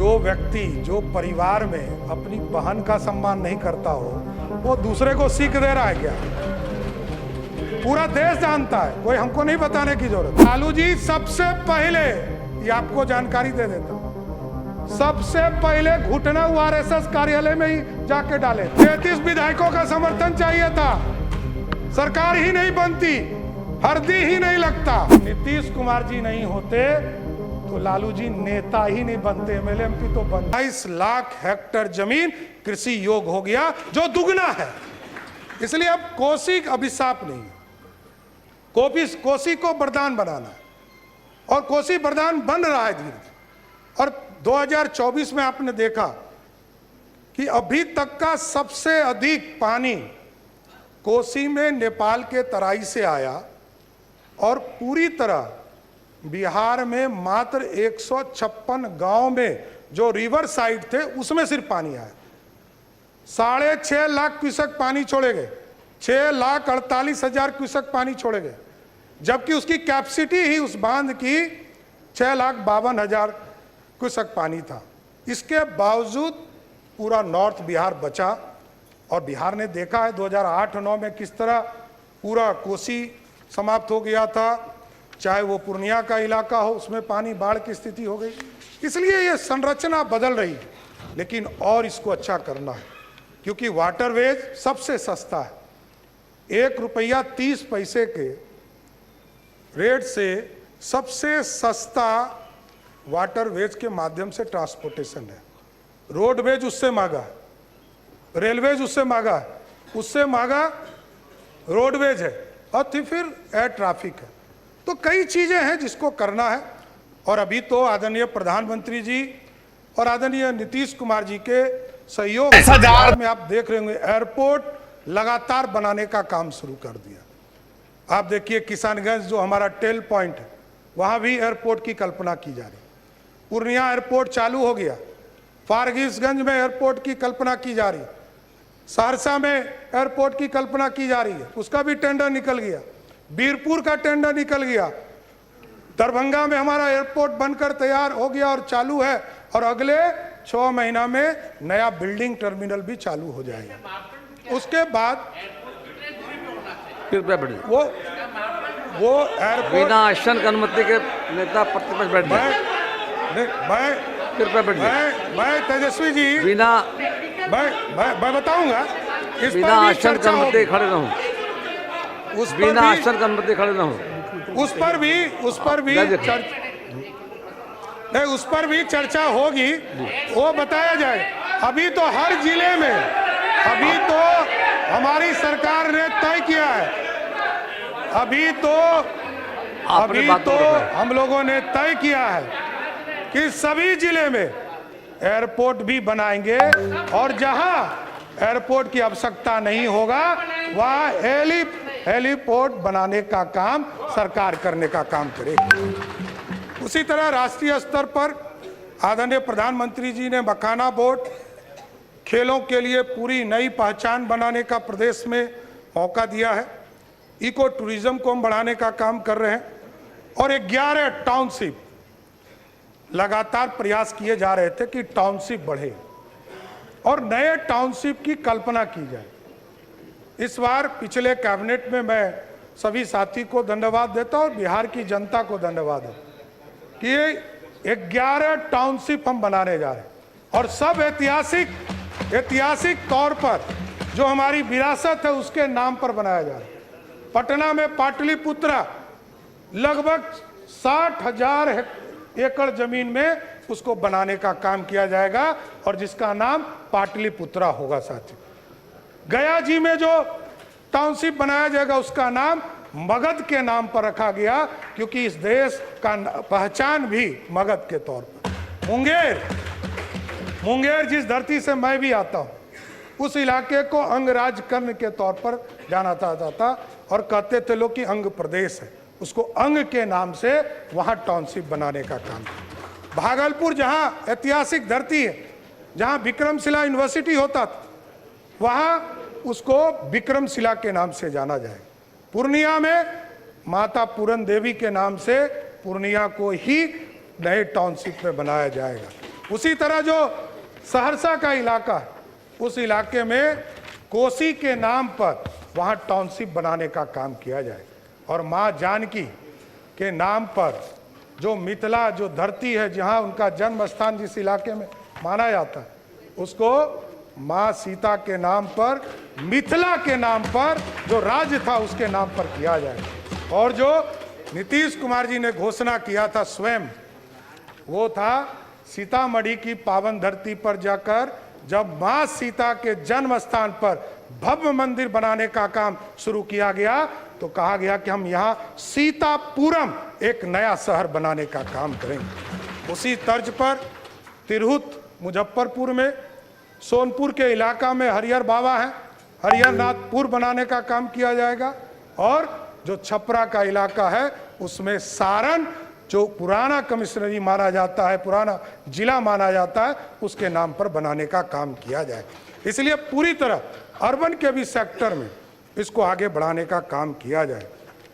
जो व्यक्ति जो परिवार में अपनी बहन का सम्मान नहीं करता हो वो दूसरे को सीख दे रहा है क्या? पूरा देश जानता है, कोई हमको नहीं बताने की जरूरत। लालू जी सबसे पहले, ये आपको जानकारी दे देता हूं, सबसे पहले घुटना आरएसएस कार्यालय में ही जाके डाले। 33 विधायकों का समर्थन चाहिए था, सरकार ही नहीं बनती, हरदी ही नहीं लगता। नीतीश कुमार जी नहीं होते तो लालू जी नेता ही नहीं बनते, एमएलए एमपी तो बनते। 22 लाख हेक्टेयर जमीन कृषि योग्य हो गया, जो दुगना है। इसलिए अब कोसी अभिशाप नहीं है, कोसी को वरदान बनाना है, और कोसी वरदान बन रहा है धीरे धीरे। और 2024 में आपने देखा कि अभी तक का सबसे अधिक पानी कोसी में नेपाल के तराई से आया, और पूरी तरह बिहार में मात्र 156 गांव में जो रिवर साइड थे उसमें सिर्फ पानी आया। 6.5 लाख क्यूसेक पानी छोड़े गए, 6,48,000 क्यूसेक पानी छोड़े गए, जबकि उसकी कैपेसिटी ही उस बांध की 6,52,000 क्यूसेक पानी था। इसके बावजूद पूरा नॉर्थ बिहार बचा, और बिहार ने देखा है 2008-9 में किस तरह पूरा कोसी समाप्त हो गया था, चाहे वो पूर्णिया का इलाका हो, उसमें पानी बाढ़ की स्थिति हो गई। इसलिए ये संरचना बदल रही है, लेकिन और इसको अच्छा करना है, क्योंकि वाटरवेज सबसे सस्ता है। 1 रुपया 30 पैसे के रेट से सबसे सस्ता वाटरवेज के माध्यम से ट्रांसपोर्टेशन है। रोडवेज उससे महंगा है, रेलवेज उससे महंगा है, उससे महंगा रोडवेज है, और फिर एयर ट्रैफिक है। तो कई चीजें हैं जिसको करना है। और अभी तो आदरणीय प्रधानमंत्री जी और आदरणीय नीतीश कुमार जी के सहयोग में आप देख रहे होंगे, एयरपोर्ट लगातार बनाने का काम शुरू कर दिया। आप देखिए किशनगंज जो हमारा टेल पॉइंट है, वहां भी एयरपोर्ट की कल्पना की जा रही। पूर्णिया एयरपोर्ट चालू हो गया, फारबिसगंज में एयरपोर्ट की कल्पना की जा रही, सहरसा में एयरपोर्ट की कल्पना की जा रही है, उसका भी टेंडर निकल गया, बीरपुर का टेंडर निकल गया, दरभंगा में हमारा एयरपोर्ट बनकर तैयार हो गया और चालू है, और अगले 6 महीना में नया बिल्डिंग टर्मिनल भी चालू हो जाएगा। उसके बाद वो एयरपोर्ट बिना आश्वासन की अनुमति के नेता प्रतिपक्ष बैठ मैं तेजस्वी जी बिना मैं बताऊंगा, इस बिना पर भी आश्वासन की चर्चा अनुमति होगी। खड़े रहूं, उस पर बिना भी आश्वासन की अनुमति खड़े रहूं, उस पर भी चर्चा होगी, वो बताया जाए। अभी तो हर जिले में, अभी तो हमारी सरकार ने तय किया है, अभी तो हम लोगों ने तय किया है कि सभी जिले में एयरपोर्ट भी बनाएंगे, और जहां एयरपोर्ट की आवश्यकता नहीं होगा वहां हेलीपोर्ट बनाने का काम सरकार करने का काम करेगी। उसी तरह राष्ट्रीय स्तर पर आदरणीय प्रधानमंत्री जी ने मखाना बोर्ड, खेलों के लिए पूरी नई पहचान बनाने का प्रदेश में मौका दिया है। इको टूरिज्म को हम बढ़ाने का काम कर रहे हैं, और 11 टाउनशिप लगातार प्रयास किए जा रहे थे कि टाउनशिप बढ़े और नए टाउनशिप की कल्पना की जाए। इस बार पिछले कैबिनेट में मैं सभी साथी को धन्यवाद देता हूं, और बिहार की जनता को धन्यवाद है कि 11 टाउनशिप हम बनाने जा रहे हैं, और सब ऐतिहासिक तौर पर जो हमारी विरासत है उसके नाम पर बनाया जा रहा है। पटना में पाटलिपुत्रा, लगभग 60,000 एकड़ जमीन में उसको बनाने का काम किया जाएगा, और जिसका नाम पाटलिपुत्रा होगा साथियों। गया जी में जो टाउनशिप बनाया जाएगा उसका नाम मगध के नाम पर रखा गया, क्योंकि इस देश का पहचान भी मगध के तौर पर। मुंगेर जिस धरती से मैं भी आता हूं, उस इलाके को अंगराज कर्ण के तौर पर जाना जाता था, और कहते थे लोग कि अंग प्रदेश है, उसको अंग के नाम से वहां टाउनशिप बनाने का काम। भागलपुर जहां ऐतिहासिक धरती है, जहां विक्रमशिला यूनिवर्सिटी होता था, वहां उसको विक्रमशिला के नाम से जाना जाए। पूर्णिया में माता पूरन देवी के नाम से पूर्णिया को ही नए टाउनशिप में बनाया जाएगा। उसी तरह जो सहरसा का इलाका है, उस इलाके में कोसी के नाम पर वहाँ टाउनशिप बनाने का काम किया जाए और माँ जानकी के नाम पर जो मिथिला जो धरती है, जहाँ उनका जन्म स्थान जिस इलाके में माना जाता है, उसको माँ सीता के नाम पर, मिथिला के नाम पर जो राज्य था उसके नाम पर किया जाए। और जो नीतीश कुमार जी ने घोषणा किया था स्वयं, वो था सीतामढ़ी की पावन धरती पर जाकर जब माँ सीता के जन्म स्थान पर भव्य मंदिर बनाने का काम शुरू किया गया तो कहा गया कि हम यहाँ सीतापुरम एक नया शहर बनाने का काम करेंगे। उसी तर्ज पर तिरहुत मुजफ्फरपुर में, सोनपुर के इलाका में हरिहर बाबा हैं, हरिहरनाथपुर बनाने का काम किया जाएगा। और जो छपरा का इलाका है उसमें सारण, जो पुराना कमिश्नरी माना जाता है, पुराना जिला माना जाता है, उसके नाम पर बनाने का काम किया जाए। इसलिए पूरी तरह अर्बन के भी सेक्टर में इसको आगे बढ़ाने का काम किया जाए।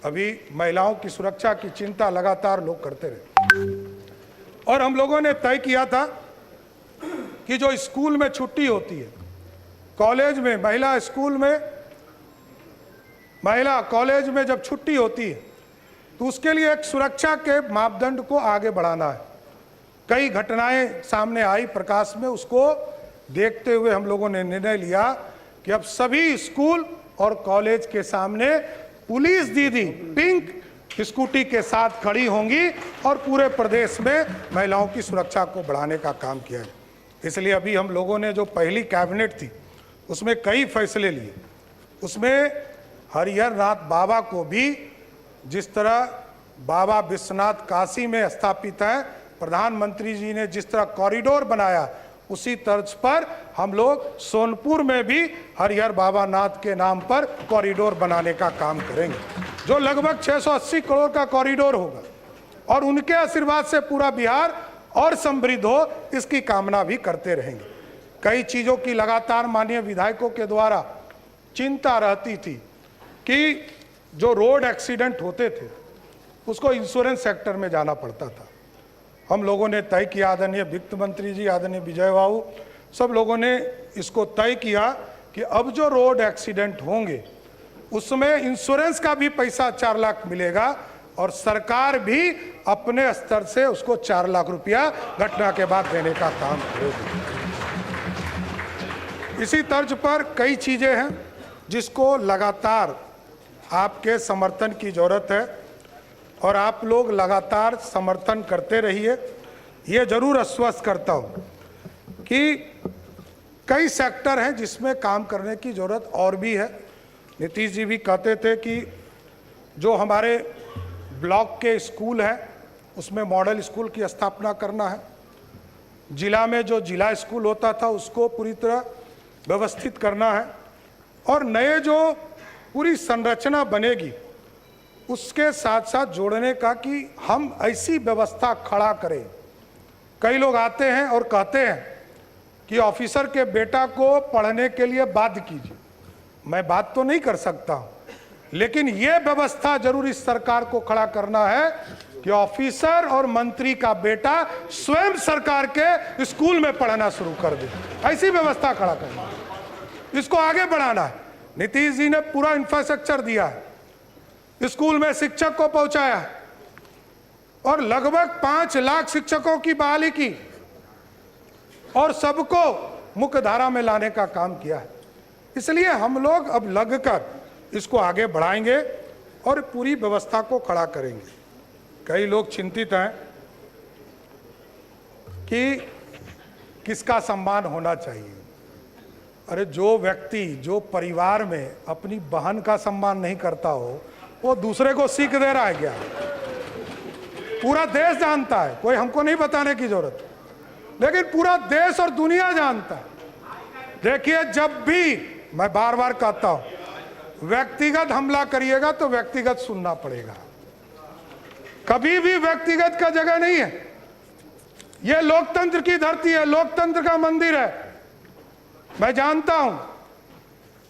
अभी महिलाओं की सुरक्षा की चिंता लगातार लोग करते रहे और हम लोगों ने तय किया था कि जो स्कूल में छुट्टी होती है, कॉलेज में, महिला कॉलेज में जब छुट्टी होती है तो उसके लिए एक सुरक्षा के मापदंड को आगे बढ़ाना है। कई घटनाएं सामने आई प्रकाश में, उसको देखते हुए हम लोगों ने निर्णय लिया कि अब सभी स्कूल और कॉलेज के सामने पुलिस दीदी पिंक स्कूटी के साथ खड़ी होंगी और पूरे प्रदेश में महिलाओं की सुरक्षा को बढ़ाने का काम किया है। इसलिए अभी हम लोगों ने जो पहली कैबिनेट थी उसमें कई फैसले लिए। उसमें हरिहरनाथ बाबा को भी, जिस तरह बाबा विश्वनाथ काशी में स्थापित है, प्रधानमंत्री जी ने जिस तरह कॉरिडोर बनाया, उसी तर्ज पर हम लोग सोनपुर में भी हरिहर बाबा नाथ के नाम पर कॉरिडोर बनाने का काम करेंगे, जो लगभग 680 करोड़ का कॉरिडोर होगा और उनके आशीर्वाद से पूरा बिहार और समृद्ध हो, इसकी कामना भी करते रहेंगे। कई चीज़ों की लगातार माननीय विधायकों के द्वारा चिंता रहती थी कि जो रोड एक्सीडेंट होते थे उसको इंश्योरेंस सेक्टर में जाना पड़ता था। हम लोगों ने तय किया, आदरणीय वित्त मंत्री जी, आदरणीय विजय बाबू, सब लोगों ने इसको तय किया कि अब जो रोड एक्सीडेंट होंगे उसमें इंश्योरेंस का भी पैसा 4 लाख मिलेगा और सरकार भी अपने स्तर से उसको 4 लाख रुपया घटना के बाद देने का काम करेगी। इसी तर्ज पर कई चीज़ें हैं जिसको लगातार आपके समर्थन की ज़रूरत है और आप लोग लगातार समर्थन करते रहिए। ये जरूर आश्वस्त करता हूँ कि कई सेक्टर हैं जिसमें काम करने की ज़रूरत और भी है। नीतीश जी भी कहते थे कि जो हमारे ब्लॉक के स्कूल हैं उसमें मॉडल स्कूल की स्थापना करना है। जिला में जो जिला स्कूल होता था उसको पूरी तरह व्यवस्थित करना है और नए जो पूरी संरचना बनेगी उसके साथ साथ जोड़ने का कि हम ऐसी व्यवस्था खड़ा करें। कई लोग आते हैं और कहते हैं कि ऑफिसर के बेटा को पढ़ने के लिए बाध्य कीजिए। मैं बात तो नहीं कर सकता हूं, लेकिन ये व्यवस्था जरूर इस सरकार को खड़ा करना है कि ऑफिसर और मंत्री का बेटा स्वयं सरकार के स्कूल में पढ़ना शुरू कर दे। ऐसी व्यवस्था खड़ा करना है, इसको आगे बढ़ाना है। नीतीश जी ने पूरा इंफ्रास्ट्रक्चर दिया है, स्कूल में शिक्षक को पहुंचाया है और लगभग 5 लाख शिक्षकों की बहाली की और सबको मुख्य धारा में लाने का काम किया है। इसलिए हम लोग अब लगकर इसको आगे बढ़ाएंगे और पूरी व्यवस्था को खड़ा करेंगे। कई लोग चिंतित हैं कि किसका सम्मान होना चाहिए। अरे जो व्यक्ति जो परिवार में अपनी बहन का सम्मान नहीं करता हो वो दूसरे को सीख दे रहा है क्या? पूरा देश जानता है, कोई हमको नहीं बताने की जरूरत, लेकिन पूरा देश और दुनिया जानता है। देखिए, जब भी मैं बार बार कहता हूं व्यक्तिगत हमला करिएगा तो व्यक्तिगत सुनना पड़ेगा। कभी भी व्यक्तिगत का जगह नहीं है। यह लोकतंत्र की धरती है, लोकतंत्र का मंदिर है। मैं जानता हूं,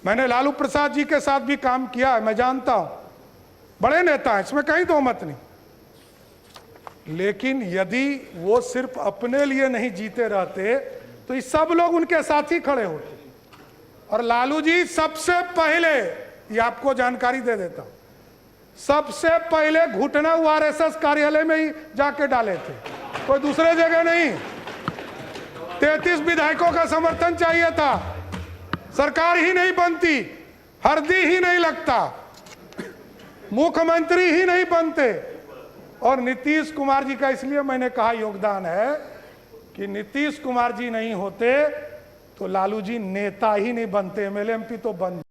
मैंने लालू प्रसाद जी के साथ भी काम किया है, मैं जानता हूं, बड़े नेता हैं, इसमें कहीं दो मत नहीं। लेकिन यदि वो सिर्फ अपने लिए नहीं जीते रहते तो ये सब लोग उनके साथ ही खड़े होते। और लालू जी सबसे पहले, ये आपको जानकारी दे देता हूं, सबसे पहले घुटना वो आरएसएस कार्यालय में ही जाके डाले थे, कोई दूसरे जगह नहीं। 33 विधायकों का समर्थन चाहिए था, सरकार ही नहीं बनती, हरदी ही नहीं लगता, मुख्यमंत्री ही नहीं बनते। और नीतीश कुमार जी का इसलिए मैंने कहा योगदान है कि नीतीश कुमार जी नहीं होते तो लालू जी नेता ही नहीं बनते, एमएलए एमपी तो बन